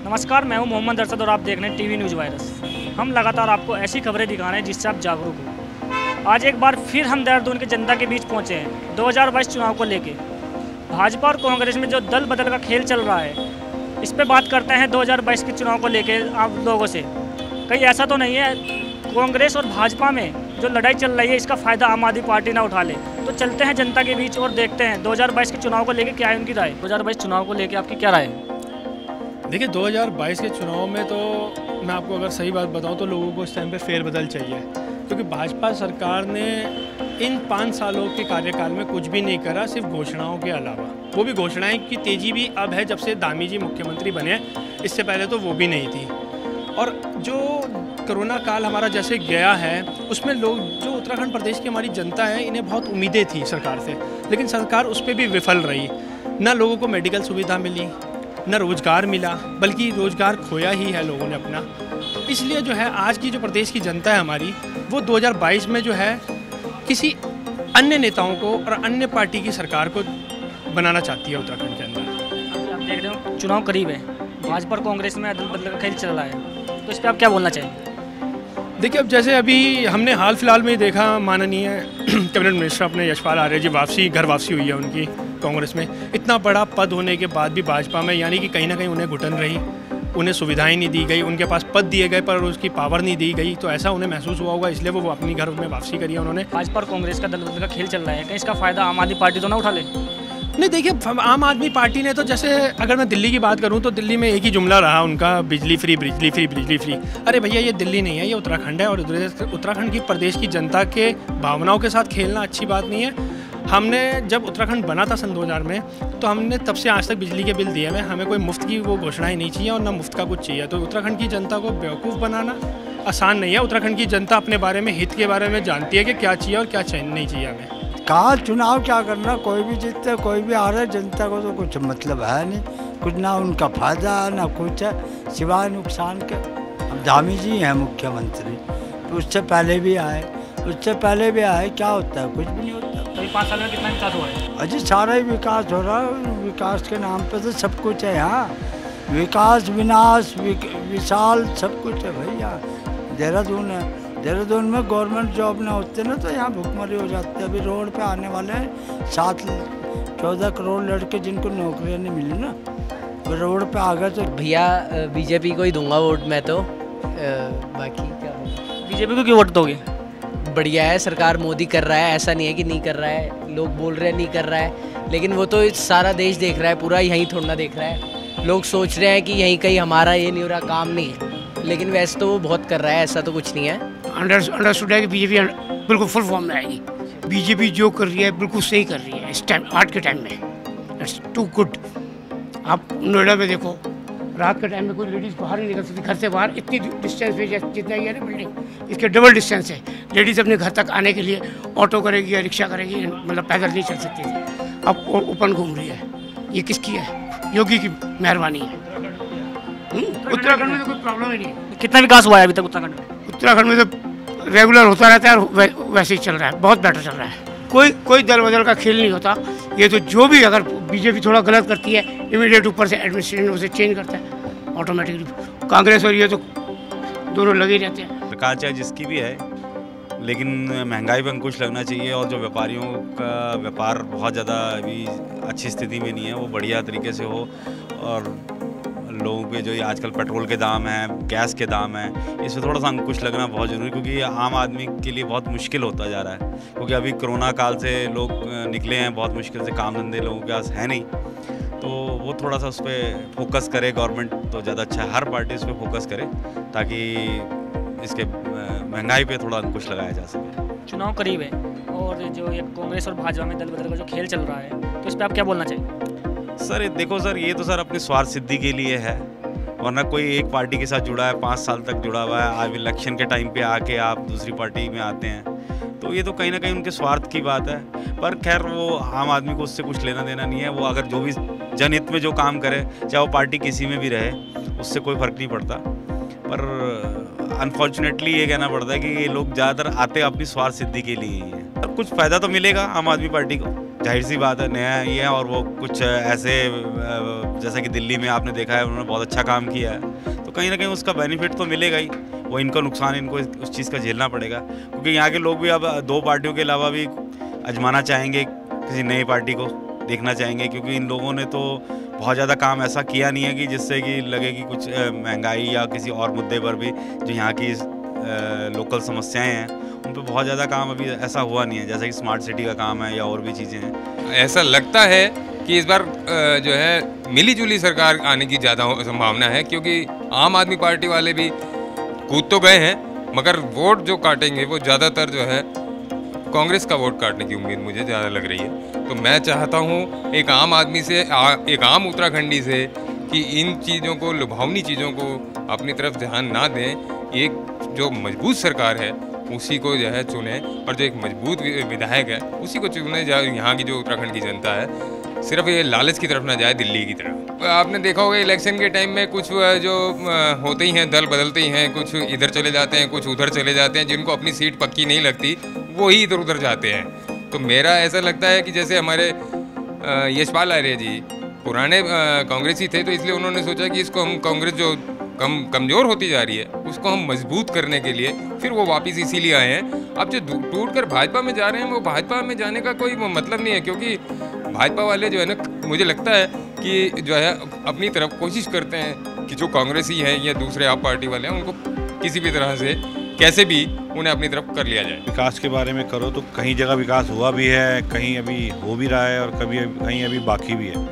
नमस्कार, मैं हूं मोहम्मद अरशद और आप देख रहे हैं टीवी न्यूज़ वायरस। हम लगातार आपको ऐसी खबरें दिखा रहे हैं जिससे आप जागरूक हो। आज एक बार फिर हम देहरादून की जनता के बीच पहुंचे हैं 2022 चुनाव को लेके। भाजपा और कांग्रेस में जो दल बदल का खेल चल रहा है, इस पर बात करते हैं 2022 के चुनाव को लेके आप लोगों से। कहीं ऐसा तो नहीं है कांग्रेस और भाजपा में जो लड़ाई चल रही है इसका फ़ायदा आम आदमी पार्टी ना उठा ले? तो चलते हैं जनता के बीच और देखते हैं 2022 के चुनाव को लेके क्या है उनकी राय। 2022 चुनाव को लेके आपकी क्या राय है? देखिए 2022 के चुनाव में तो मैं आपको अगर सही बात बताऊं तो लोगों को इस टाइम पे फेरबदल चाहिए, क्योंकि भाजपा सरकार ने इन 5 सालों के कार्यकाल में कुछ भी नहीं करा, सिर्फ घोषणाओं के अलावा। वो भी घोषणाएं की तेज़ी भी अब है जब से दामी जी मुख्यमंत्री बने, इससे पहले तो वो भी नहीं थी। और जो कोरोना काल हमारा जैसे गया है उसमें लोग, जो उत्तराखंड प्रदेश की हमारी जनता है, इन्हें बहुत उम्मीदें थी सरकार से, लेकिन सरकार उस पर भी विफल रही। ना लोगों को मेडिकल सुविधा मिली, न रोज़गार मिला, बल्कि रोज़गार खोया ही है लोगों ने अपना। इसलिए जो है आज की जो प्रदेश की जनता है हमारी, वो 2022 में जो है किसी अन्य नेताओं को और अन्य पार्टी की सरकार को बनाना चाहती है उत्तराखंड के अंदर। आप देख रहे हो चुनाव करीब है, भाजपा और कांग्रेस में अदल बदल का खेल चल रहा है, तो इस पर आप क्या बोलना चाहेंगे? देखिए अब जैसे अभी हमने हाल फिलहाल में ही देखा, माननीय कैबिनेट मिनिस्टर अपने यशपाल आर्य जी घर वापसी हुई है उनकी कांग्रेस में। इतना बड़ा पद होने के बाद भी भाजपा में, यानी कि कहीं ना कहीं उन्हें घुटन रही, उन्हें सुविधाएं नहीं दी गई, उनके पास पद दिए गए पर उसकी पावर नहीं दी गई, तो ऐसा उन्हें महसूस हुआ होगा, इसलिए वो अपनी घर में वापसी करी है उन्होंने। भाजपा और कांग्रेस का दल बदल का खेल चल रहा है, कहीं इसका फ़ायदा आम आदमी पार्टी तो ना उठा ले? नहीं, देखिए आम आदमी पार्टी ने तो, जैसे अगर मैं दिल्ली की बात करूं तो दिल्ली में एक ही जुमला रहा उनका, बिजली फ्री बिजली फ्री बिजली फ्री। अरे भैया ये दिल्ली नहीं है, ये उत्तराखंड है, और उत्तराखंड की प्रदेश की जनता के भावनाओं के साथ खेलना अच्छी बात नहीं है। हमने जब उत्तराखंड बना था सन 2000 में, तो हमने तब से आज तक बिजली के बिल दिए हुए, हमें कोई मुफ्त की वो घोषणाएं नहीं चाहिए और ना मुफ्त का कुछ चाहिए। तो उत्तराखंड की जनता को बेवकूफ़ बनाना आसान नहीं है। उत्तराखंड की जनता अपने बारे में, हित के बारे में जानती है कि क्या चाहिए और क्या नहीं चाहिए हमें। कहाँ चुनाव क्या करना, कोई भी जीतते कोई भी आ रहा है, जनता को तो कुछ मतलब है नहीं, कुछ ना उनका फायदा है ना कुछ है, सिवाय नुकसान के। अब धामी जी हैं मुख्यमंत्री, तो उससे पहले भी आए, क्या होता है? कुछ भी नहीं होता। तो 5 साल में कितना विकास हुआ है? अजी सारा ही विकास हो रहा है, विकास के नाम पे तो सब कुछ है यहाँ। विकास, विनाश, विशाल सब कुछ है भैया। देहरादून है, देहरादून में गवर्नमेंट जॉब ना होते ना तो यहाँ भुखमरी हो जाती है। अभी रोड पे आने वाले 7-14 करोड़ लड़के जिनको नौकरियाँ नहीं मिली ना, वो रोड पे आ गए। तो भैया बीजेपी को ही दूंगा वोट मैं तो, बाकी क्या बीजेपी को क्यों वोट दोगे? बढ़िया है, सरकार मोदी कर रहा है, ऐसा नहीं है कि नहीं कर रहा है। लोग बोल रहे हैं नहीं कर रहा है, लेकिन वो तो सारा देश देख रहा है, पूरा यहीं थोड़ा ना देख रहा है। लोग सोच रहे हैं कि यहीं कहीं हमारा ये नहीं हो रहा, काम नहीं है, लेकिन वैसे तो वो बहुत कर रहा है, ऐसा तो कुछ नहीं है। अंडरस्टूड है कि बीजेपी बिल्कुल फुल फॉर्म में आएगी। बीजेपी जो कर रही है बिल्कुल सही कर रही है इस टाइम, आज के टाइम में। It's too good. आप नोएडा में देखो, रात के टाइम में कोई लेडीज़ बाहर नहीं निकल सकती घर से बाहर, इतनी डिस्टेंस पे जितना ये है ना बिल्डिंग, इसके डबल डिस्टेंस है। लेडीज़ अपने घर तक आने के लिए ऑटो करेगी या रिक्शा करेगी, मतलब पैदल नहीं चल सकती थी, अब ओपन घूम रही है। ये किसकी है? योगी की मेहरबानी है। उत्तराखंड में तो कोई प्रॉब्लम ही नहीं है। कितना विकास हुआ है अभी तक उत्तराखंड में? उत्तराखंड में तो रेगुलर होता रहता है और वैसे ही चल रहा है, बहुत बेटर चल रहा है। कोई दल बदल का खेल नहीं होता। ये तो जो भी, अगर बीजेपी थोड़ा गलत करती है, इमीडिएट ऊपर से एडमिनिस्ट्रेशन उसे चेंज करता है ऑटोमेटिकली। कांग्रेस और ये तो दोनों लगे ही रहते हैं। सरकार चाहे जिसकी भी है, लेकिन महंगाई पर अंकुश लगना चाहिए, और जो व्यापारियों का व्यापार बहुत ज़्यादा अभी अच्छी स्थिति में नहीं है, वो बढ़िया तरीके से हो। और लोगों पे जो ये आजकल पेट्रोल के दाम हैं, गैस के दाम हैं, इसमें थोड़ा सा अंकुश लगना बहुत ज़रूरी, क्योंकि ये आम आदमी के लिए बहुत मुश्किल होता जा रहा है। क्योंकि अभी कोरोना काल से लोग निकले हैं बहुत मुश्किल से, काम धंधे लोगों के पास है नहीं, तो वो थोड़ा सा उस पर फोकस करे गवर्नमेंट तो ज़्यादा अच्छा है। हर पार्टी उस पर फोकस करे ताकि इसके महंगाई पे थोड़ा अंकुश लगाया जा सके। चुनाव करीब है और जो ये कांग्रेस और भाजपा में दल बदल का जो खेल चल रहा है, तो इस पर आप क्या बोलना चाहिए? सर देखो सर, ये तो सर अपनी स्वार्थ सिद्धि के लिए है, और ना कोई एक पार्टी के साथ जुड़ा है, 5 साल तक जुड़ा हुआ है। आज इलेक्शन के टाइम पे आके आप दूसरी पार्टी में आते हैं, तो ये तो कहीं ना कहीं उनके स्वार्थ की बात है। पर खैर वो आम आदमी को उससे कुछ लेना देना नहीं है। वो अगर जो भी जनहित में जो काम करे, चाहे वो पार्टी किसी में भी रहे, उससे कोई फ़र्क नहीं पड़ता। पर अनफॉर्चुनेटली ये कहना पड़ता है कि ये लोग ज़्यादातर आते अपनी स्वार्थ सिद्धि के लिए ही हैं। कुछ फ़ायदा तो मिलेगा आम आदमी पार्टी को। जाहिर सी बात है नया ये है, और वो कुछ ऐसे जैसा कि दिल्ली में आपने देखा है उन्होंने बहुत अच्छा काम किया है, तो कहीं ना कहीं उसका बेनिफिट तो मिलेगा ही। वो इनका नुकसान इनको उस चीज़ का झेलना पड़ेगा, क्योंकि यहाँ के लोग भी अब 2 पार्टियों के अलावा भी आजमाना चाहेंगे, किसी नई पार्टी को देखना चाहेंगे, क्योंकि इन लोगों ने तो बहुत ज़्यादा काम ऐसा किया नहीं है कि जिससे कि लगे कि कुछ महंगाई या किसी और मुद्दे पर भी जो यहाँ की लोकल समस्याएं हैं उन पर बहुत ज़्यादा काम अभी ऐसा हुआ नहीं है, जैसे कि स्मार्ट सिटी का काम है या और भी चीज़ें हैं। ऐसा लगता है कि इस बार जो है मिली जुली सरकार आने की ज़्यादा संभावना है, क्योंकि आम आदमी पार्टी वाले भी कूद तो गए हैं, मगर वोट जो काटेंगे वो ज़्यादातर जो है कांग्रेस का वोट काटने की उम्मीद मुझे ज़्यादा लग रही है। तो मैं चाहता हूँ एक आम आदमी से, एक आम उत्तराखंडी से, कि इन चीज़ों को, लुभावनी चीज़ों को अपनी तरफ ध्यान ना दें। एक जो मजबूत सरकार है उसी को जो है चुने, और जो एक मजबूत विधायक है उसी को चुने। यहाँ की जो उत्तराखंड की जनता है सिर्फ ये लालच की तरफ ना जाए दिल्ली की तरफ। आपने देखा होगा इलेक्शन के टाइम में कुछ जो होते ही हैं, दल बदलते ही हैं, कुछ इधर चले जाते हैं, कुछ उधर चले जाते हैं, जिनको अपनी सीट पक्की नहीं लगती वो ही इधर उधर जाते हैं। तो मेरा ऐसा लगता है कि जैसे हमारे यशपाल आर्य जी पुराने कांग्रेसी थे, तो इसलिए उन्होंने सोचा कि इसको हम, कांग्रेस जो कमज़ोर होती जा रही है उसको हम मजबूत करने के लिए फिर वो वापस इसीलिए आए हैं। अब जो टूट कर भाजपा में जा रहे हैं वो भाजपा में जाने का कोई मतलब नहीं है, क्योंकि भाजपा वाले जो है ना, मुझे लगता है कि जो है अपनी तरफ कोशिश करते हैं कि जो कांग्रेसी हैं या दूसरे आप पार्टी वाले हैं उनको किसी भी तरह से कैसे भी उन्हें अपनी तरफ कर लिया जाए। विकास के बारे में करो तो कहीं जगह विकास हुआ भी है, कहीं अभी हो भी रहा है और कहीं अभी बाकी भी है।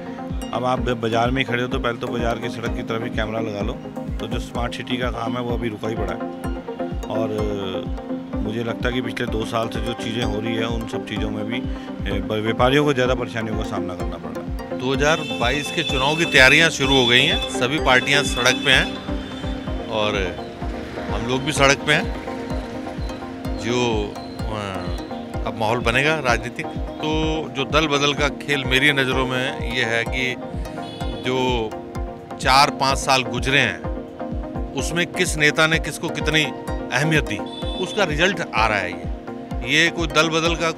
अब आप बाज़ार में खड़े हो तो पहले तो बाज़ार की सड़क की तरफ ही कैमरा लगा लो, तो जो स्मार्ट सिटी का काम है वो अभी रुका ही पड़ा है। और मुझे लगता है कि पिछले 2 साल से जो चीज़ें हो रही है उन सब चीज़ों में भी व्यापारियों को ज़्यादा परेशानियों का सामना करना पड़ रहा है। 2022 के चुनाव की तैयारियां शुरू हो गई हैं, सभी पार्टियां सड़क पे हैं और हम लोग भी सड़क पे हैं। जो अब माहौल बनेगा राजनीतिक, तो जो दल बदल का खेल मेरी नज़रों में ये है कि जो 4-5 साल गुजरे हैं उसमें किस नेता ने किसको कितनी अहमियत दी, उसका रिजल्ट आ रहा है। ये कोई दल बदल का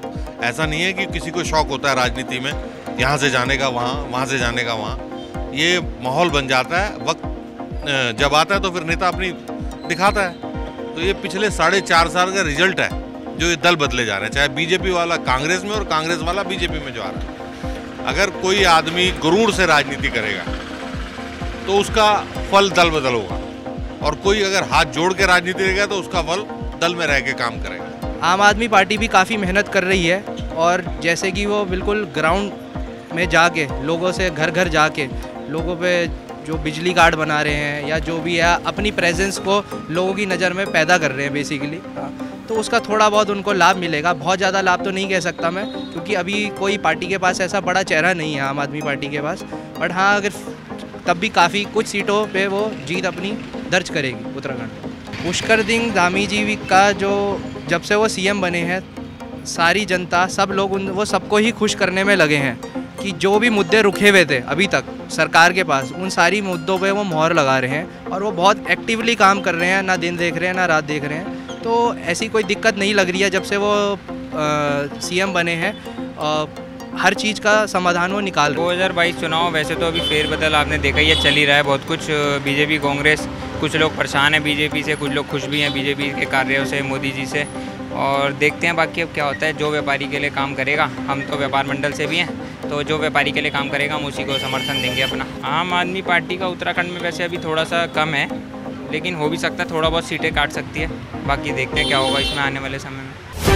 ऐसा नहीं है कि किसी को शौक होता है राजनीति में यहाँ से जाने का वहाँ, वहाँ से जाने का वहाँ। ये माहौल बन जाता है, वक्त जब आता है तो फिर नेता अपनी दिखाता है। तो ये पिछले 4.5 साल का रिजल्ट है जो ये दल बदले जा रहे हैं, चाहे बीजेपी वाला कांग्रेस में और कांग्रेस वाला बीजेपी में जो आ रहा है। अगर कोई आदमी गुरूर से राजनीति करेगा तो उसका फल दल बदल होगा, और कोई अगर हाथ जोड़ के राजनीति करेगा तो उसका फल दल में रह के काम करेगा। आम आदमी पार्टी भी काफ़ी मेहनत कर रही है, और जैसे कि वो बिल्कुल ग्राउंड में जाके लोगों से घर घर जाके लोगों पे जो बिजली कार्ड बना रहे हैं या जो भी है अपनी प्रेजेंस को लोगों की नज़र में पैदा कर रहे हैं बेसिकली। तो उसका थोड़ा बहुत उनको लाभ मिलेगा, बहुत ज़्यादा लाभ तो नहीं कह सकता मैं, क्योंकि अभी कोई पार्टी के पास ऐसा बड़ा चेहरा नहीं है आम आदमी पार्टी के पास। बट हाँ, अगर तब भी काफ़ी कुछ सीटों पे वो जीत अपनी दर्ज करेगी उत्तराखंड। पुष्कर सिंह धामी जी का जो जब से वो सीएम बने हैं, सारी जनता, सब लोग वो सबको ही खुश करने में लगे हैं कि जो भी मुद्दे रुके हुए थे अभी तक सरकार के पास, उन सारी मुद्दों पे वो मोहर लगा रहे हैं और वो बहुत एक्टिवली काम कर रहे हैं, ना दिन देख रहे हैं ना रात देख रहे हैं। तो ऐसी कोई दिक्कत नहीं लग रही है जब से वो सीएम बने हैं। हर चीज़ का समाधान वो निकाल रहे हैं। 2022 चुनाव वैसे तो अभी फेरबदल आपने देखा ही है, चल ही रहा है बहुत कुछ। बीजेपी कांग्रेस, कुछ लोग परेशान हैं बीजेपी से, कुछ लोग खुश भी हैं बीजेपी के कार्यों से, मोदी जी से। और देखते हैं बाकी अब क्या होता है। जो व्यापारी के लिए काम करेगा, हम तो व्यापार मंडल से भी हैं, तो जो व्यापारी के लिए काम करेगा हम उसी को समर्थन देंगे अपना। आम आदमी पार्टी का उत्तराखंड में वैसे अभी थोड़ा सा कम है, लेकिन हो भी सकता है थोड़ा बहुत सीटें काट सकती है। बाकी देखते हैं क्या होगा इसमें आने वाले समय में।